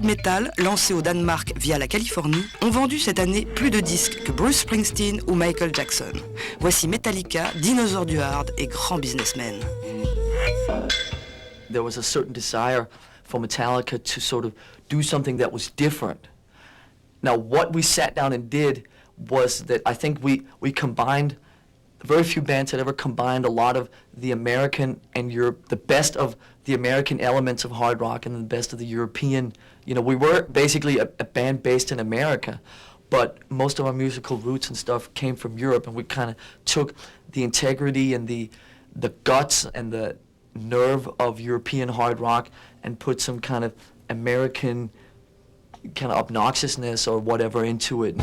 metal, lancés au Danemark via la Californie, ont vendu cette année plus de disques que Bruce Springsteen ou Michael Jackson. Voici Metallica, dinosaure du hard et grand businessman. There was a certain desire for Metallica to sort of do something that was different. Now, what we sat down and did was that I think we combined, very few bands had ever combined a lot of the American and Europe, the best of the American elements of hard rock and the best of the European. You know, we were basically a band based in America, but most of our musical roots and stuff came from Europe, and we kind of took the integrity and the guts and the nerve of European hard rock and put some kind of American kind of obnoxiousness or whatever into it.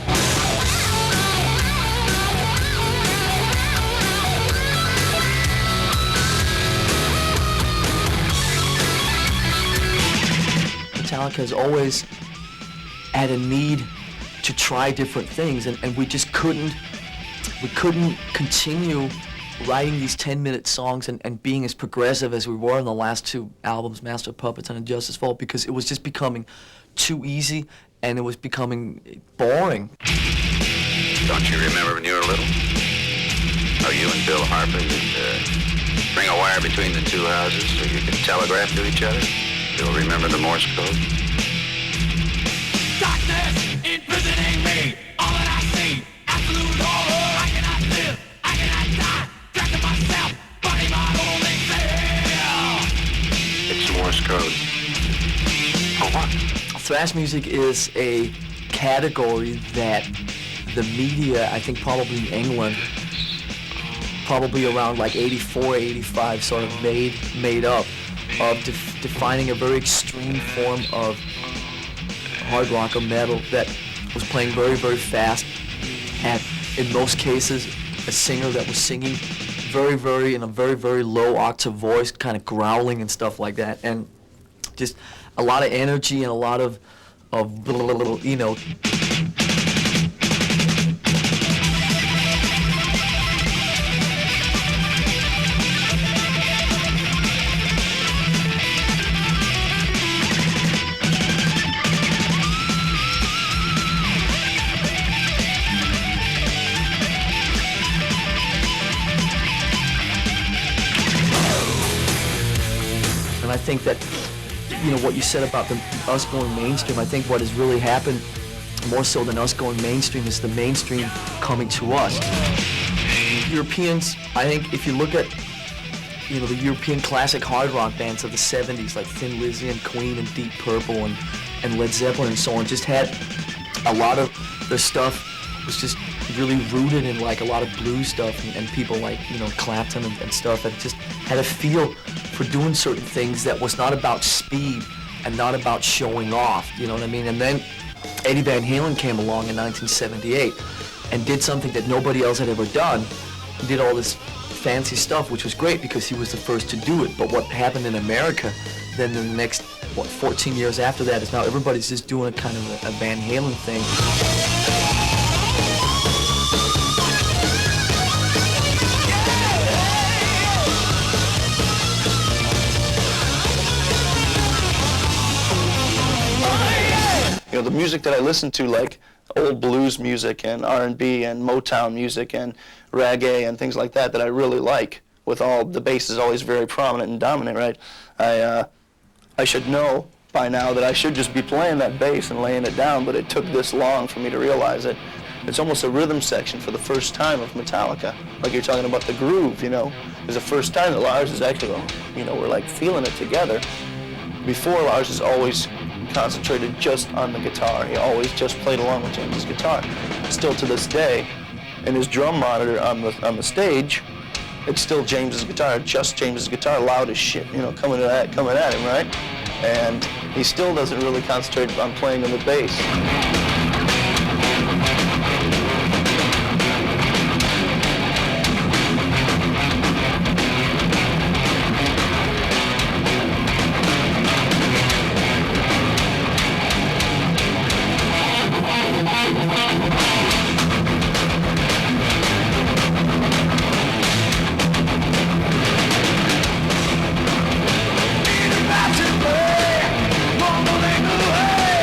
Metallica has always had a need to try different things, and we just couldn't continue writing these 10-minute songs and being as progressive as we were in the last two albums, Master of Puppets and Injustice Fault, because it was just becoming too easy and it was becoming boring. Don't you remember when you were little? How you and Bill Harper would bring a wire between the two houses so you could telegraph to each other? You'll remember the Morse code? Darkness imprisoning me, all that I see, absolute horror. I cannot live, I cannot die, trapped in myself, body my only fear. It's Morse code. For what? Thrash music is a category that the media, I think probably in England, probably around like 84, 85, sort of made up of defining a very extreme form of hard rock or metal that was playing very, very fast, and in most cases a singer that was singing very, very in a very, very low octave voice, kind of growling and stuff like that, and just a lot of energy and a lot of you know. And I think that, you know, what you said about us going mainstream, I think what has really happened, more so than us going mainstream, is the mainstream coming to us. Europeans, I think if you look at, you know, the European classic hard rock bands of the 70s, like Thin Lizzy and Queen and Deep Purple and Led Zeppelin and so on, just had a lot of their stuff was just really rooted in like a lot of blues stuff, and people like, you know, Clapton and stuff, that just had a feel for doing certain things that was not about speed and not about showing off, you know what I mean? And then Eddie Van Halen came along in 1978 and did something that nobody else had ever done. He did all this fancy stuff, which was great because he was the first to do it. But what happened in America then in the next, 14 years after that is now everybody's just doing a kind of a Van Halen thing. You know, the music that I listen to, like old blues music and R&B and Motown music and reggae and things like that, that I really like, with all the bass is always very prominent and dominant, right? I should know by now that I should just be playing that bass and laying it down, but it took this long for me to realize it. It's almost a rhythm section for the first time of Metallica. Like you're talking about the groove, you know. It's the first time that Lars is actually, you know, we're like feeling it together. Before, Lars is always concentrated just on the guitar. He always just played along with James's guitar. Still to this day, in his drum monitor on the stage, it's still James's guitar, just James's guitar, loud as shit, you know, coming at him, right? And he still doesn't really concentrate on playing on the bass. Rumbling away.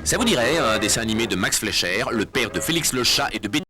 Ça vous dirait un dessin animé de Max Fleischer, le père de Félix le chat et de Betty